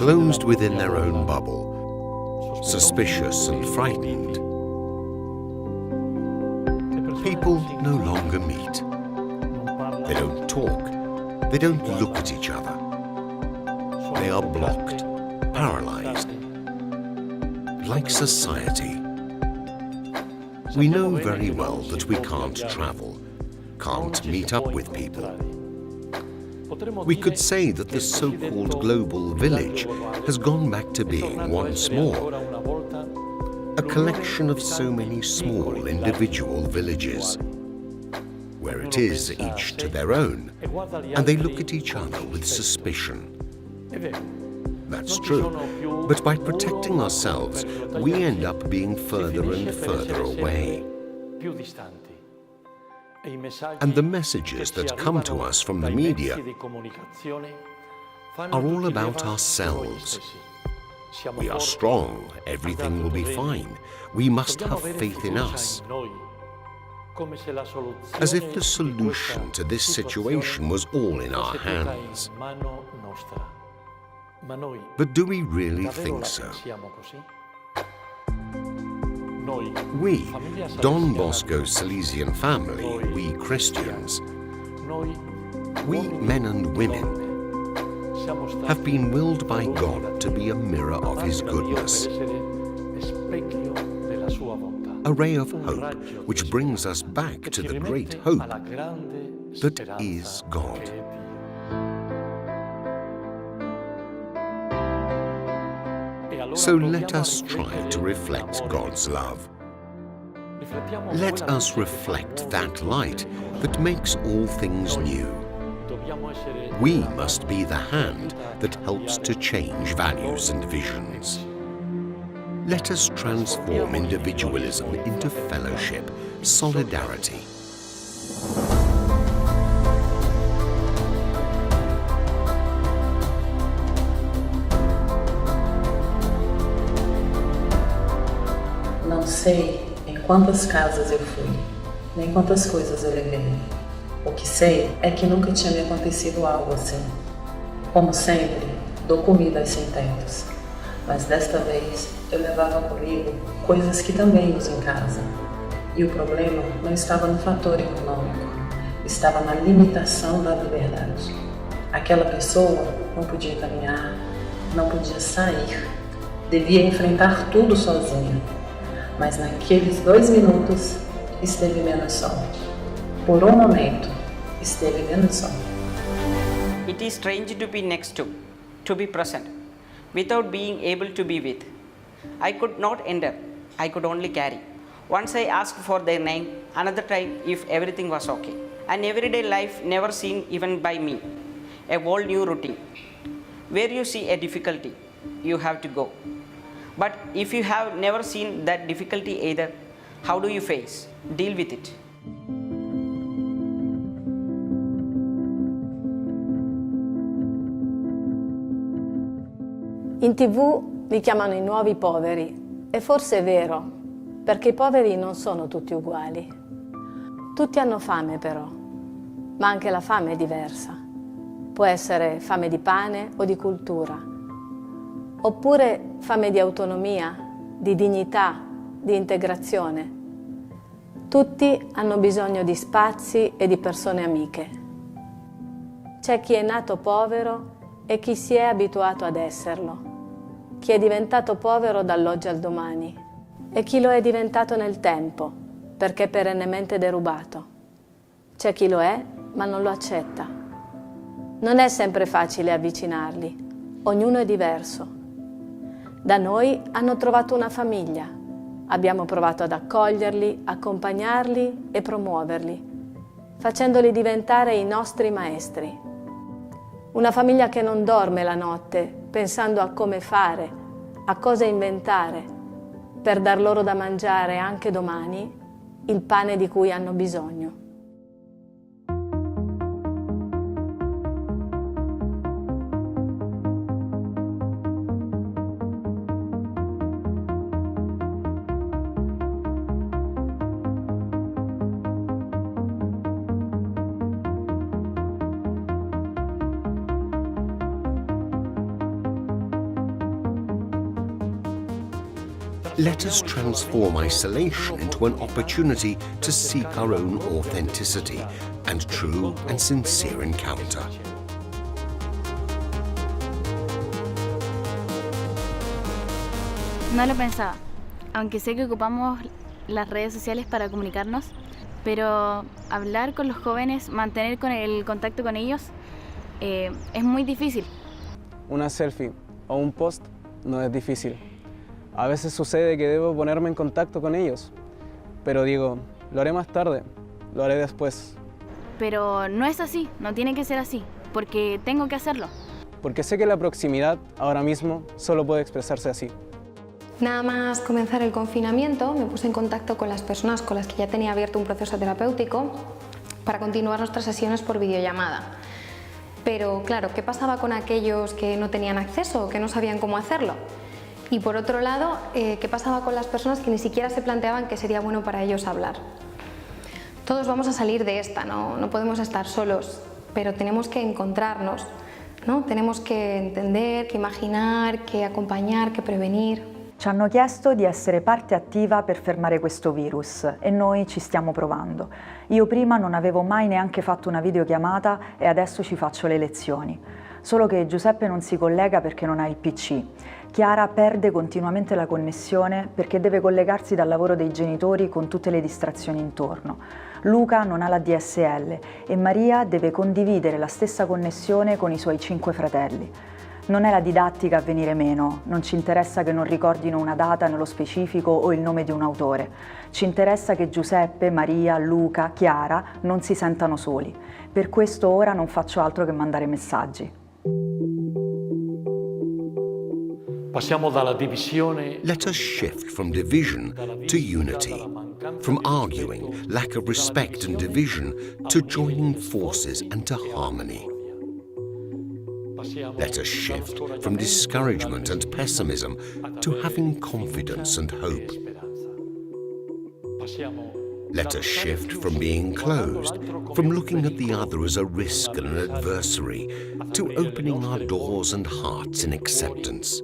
closed within their own bubble, suspicious and frightened. People no longer meet. They don't talk. They don't look at each other. They are blocked, paralyzed. Like society. We know very well that we can't travel, can't meet up with people. We could say that the so-called global village has gone back to being once more a collection of so many small individual villages, where it is each to their own, and they look at each other with suspicion. That's true, but by protecting ourselves, we end up being further and further away. And the messages that come to us from the media are all about ourselves. We are strong, everything will be fine, we must have faith in us. As if the solution to this situation was all in our hands. But do we really think so? We, Don Bosco's Salesian family, we Christians, we men and women, have been willed by God to be a mirror of His goodness, a ray of hope which brings us back to the great hope that is God. So let us try to reflect God's love. Let us reflect that light that makes all things new. We must be the hand that helps to change values and visions. Let us transform individualism into fellowship, solidarity. Não sei em quantas casas eu fui, nem quantas coisas eu levei. O que sei é que nunca tinha me acontecido algo assim. Como sempre, dou comida aos sem-tetos, mas desta vez eu levava comigo coisas que também uso em casa. E o problema não estava no fator econômico, estava na limitação da liberdade. Aquela pessoa não podia caminhar, não podia sair, devia enfrentar tudo sozinha. Mas naqueles 2 minutos esteve menos só. Por momento, esteve menos só. It is strange to be next to be present, without being able to be with. I could not enter, I could only carry. Once I asked for their name, another time if everything was okay. An everyday life never seen even by me, a whole new routine. Where you see a difficulty, you have to go. But if you have never seen that difficulty either, how do you face, deal with it? In TV li chiamano i nuovi poveri, e forse è vero, perché i poveri non sono tutti uguali. Tutti hanno fame però, ma anche la fame è diversa. Può essere fame di pane o di cultura, oppure fame di autonomia, di dignità, di integrazione. Tutti hanno bisogno di spazi e di persone amiche. C'è chi è nato povero e chi si è abituato ad esserlo, chi è diventato povero dall'oggi al domani e chi lo è diventato nel tempo perché è perennemente derubato. C'è chi lo è ma non lo accetta. Non è sempre facile avvicinarli, ognuno è diverso. Da noi hanno trovato una famiglia, abbiamo provato ad accoglierli, accompagnarli e promuoverli, facendoli diventare i nostri maestri. Una famiglia che non dorme la notte pensando a come fare, a cosa inventare, per dar loro da mangiare anche domani il pane di cui hanno bisogno. Let us transform isolation into an opportunity to seek our own authenticity and true and sincere encounter. No lo pensaba, aunque sé que ocupamos las redes sociales para comunicarnos, pero hablar con los jóvenes, mantener el contacto con ellos, es muy difícil. Una selfie o un post no es difícil. A veces sucede que debo ponerme en contacto con ellos, pero digo, lo haré más tarde, lo haré después. Pero no es así, no tiene que ser así, porque tengo que hacerlo. Porque sé que la proximidad ahora mismo solo puede expresarse así. Nada más comenzar el confinamiento, me puse en contacto con las personas con las que ya tenía abierto un proceso terapéutico para continuar nuestras sesiones por videollamada. Pero claro, ¿qué pasaba con aquellos que no tenían acceso o que no sabían cómo hacerlo? Y por otro lado, ¿qué pasaba con las personas que ni siquiera se planteaban que sería bueno para ellos hablar? Todos vamos a salir de esta, no podemos estar solos, pero tenemos que encontrarnos, ¿no? Tenemos que entender, que imaginar, que acompañar, que prevenir. Ci hanno chiesto di essere parte attiva per fermare questo virus e noi ci stiamo provando. Io prima non avevo mai neanche fatto una videochiamata e adesso ci faccio le lezioni. Solo che Giuseppe non si collega perché non ha il PC. Chiara perde continuamente la connessione perché deve collegarsi dal lavoro dei genitori con tutte le distrazioni intorno. Luca non ha la DSL e Maria deve condividere la stessa connessione con i suoi 5 fratelli. Non è la didattica a venire meno, non ci interessa che non ricordino una data nello specifico o il nome di un autore. Ci interessa che Giuseppe, Maria, Luca, Chiara non si sentano soli. Per questo ora non faccio altro che mandare messaggi. Passiamo dalla divisione. Let us shift from division to unity, from arguing, lack of respect and division, to joining forces and to harmony. Let us shift from discouragement and pessimism to having confidence and hope. Let us shift from being closed, from looking at the other as a risk and an adversary, to opening our doors and hearts in acceptance.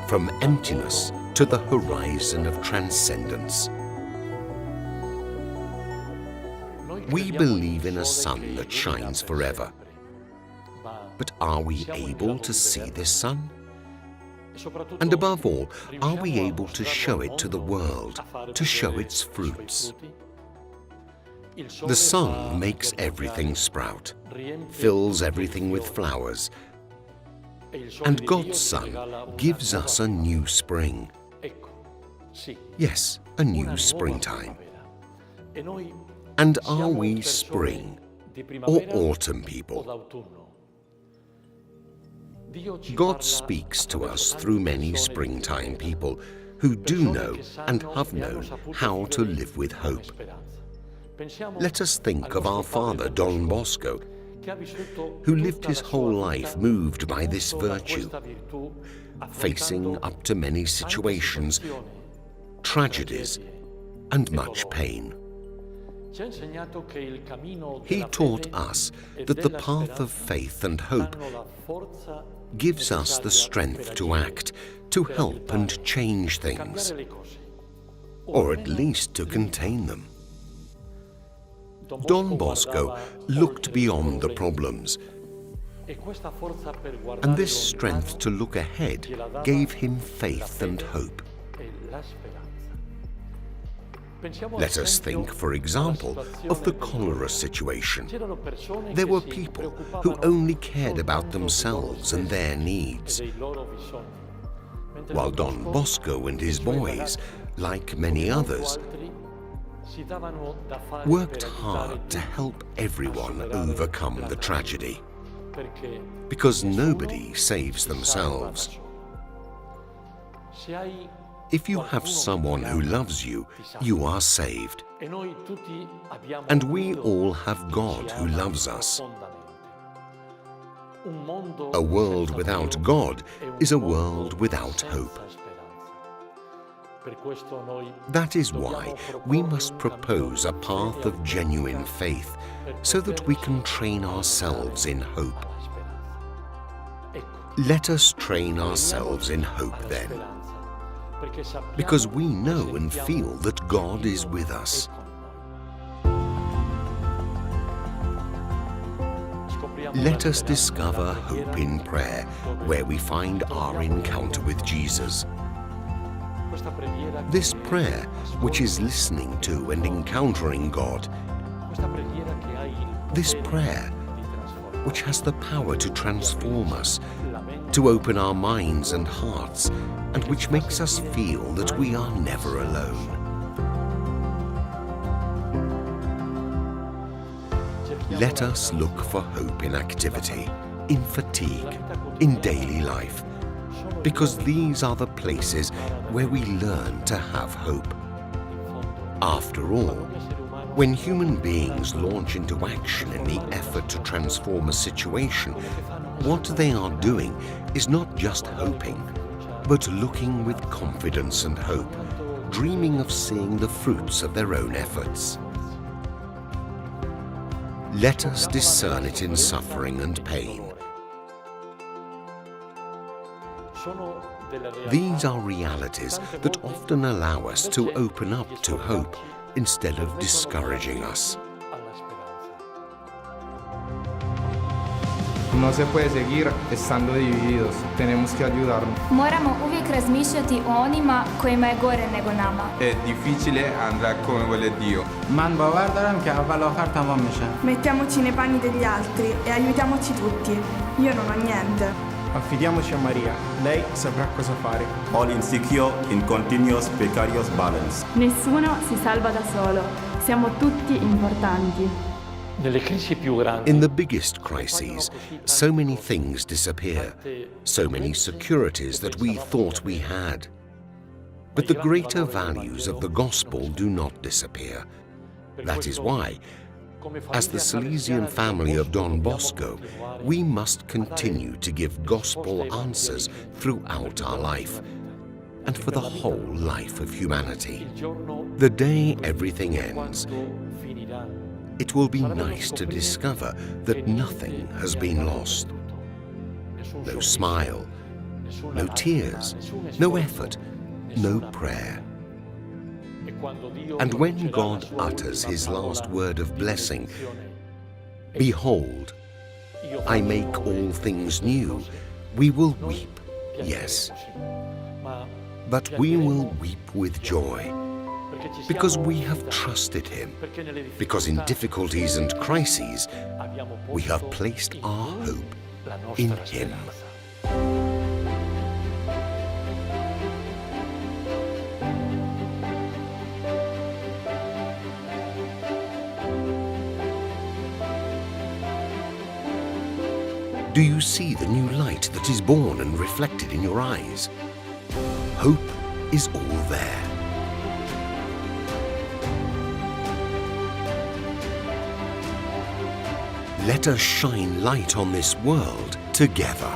From emptiness to the horizon of transcendence. We believe in a sun that shines forever. But are we able to see this sun? And above all, are we able to show it to the world, to show its fruits? The sun makes everything sprout, fills everything with flowers, and God's Son gives us a new spring. Yes, a new springtime. And are we spring or autumn people? God speaks to us through many springtime people who do know and have known how to live with hope. Let us think of our father Don Bosco, who lived his whole life moved by this virtue, facing up to many situations, tragedies, and much pain. He taught us that the path of faith and hope gives us the strength to act, to help and change things, or at least to contain them. Don Bosco looked beyond the problems, and this strength to look ahead gave him faith and hope. Let us think, for example, of the cholera situation. There were people who only cared about themselves and their needs, while Don Bosco and his boys, like many others, worked hard to help everyone overcome the tragedy, because nobody saves themselves. If you have someone who loves you, you are saved. And we all have God who loves us. A world without God is a world without hope. That is why we must propose a path of genuine faith, so that we can train ourselves in hope. Let us train ourselves in hope then, because we know and feel that God is with us. Let us discover hope in prayer, where we find our encounter with Jesus. This prayer, which is listening to and encountering God, this prayer, which has the power to transform us, to open our minds and hearts, and which makes us feel that we are never alone. Let us look for hope in activity, in fatigue, in daily life, because these are the places where we learn to have hope. After all, when human beings launch into action in the effort to transform a situation, what they are doing is not just hoping, but looking with confidence and hope, dreaming of seeing the fruits of their own efforts. Let us discern it in suffering and pain. These are realities that often allow us to open up to hope instead of discouraging us. No se puede seguir estando divididos, tenemos que ayudarnos. Moramo uvijek razmišljati o onima kojima je gore nego nama. È difficile andare come vuole Dio. من باور دارم که اول آخر تمام میشه. Mettiamoci nei panni degli altri e aiutiamoci tutti. Io non ho niente. Affidiamoci a Maria, lei saprà cosa fare. All insecure in continuous precarious balance. Nessuno si salva da solo, siamo tutti importanti. In the biggest crises, so many things disappear, so many securities that we thought we had. But the greater values of the gospel do not disappear. That is why, as the Salesian family of Don Bosco, we must continue to give gospel answers throughout our life, and for the whole life of humanity. The day everything ends, it will be nice to discover that nothing has been lost. No smile, no tears, no effort, no prayer. And when God utters his last word of blessing, "Behold, I make all things new," we will weep, yes. But we will weep with joy, because we have trusted him, because in difficulties and crises, we have placed our hope in him. Do you see the new light that is born and reflected in your eyes? Hope is all there. Let us shine light on this world together.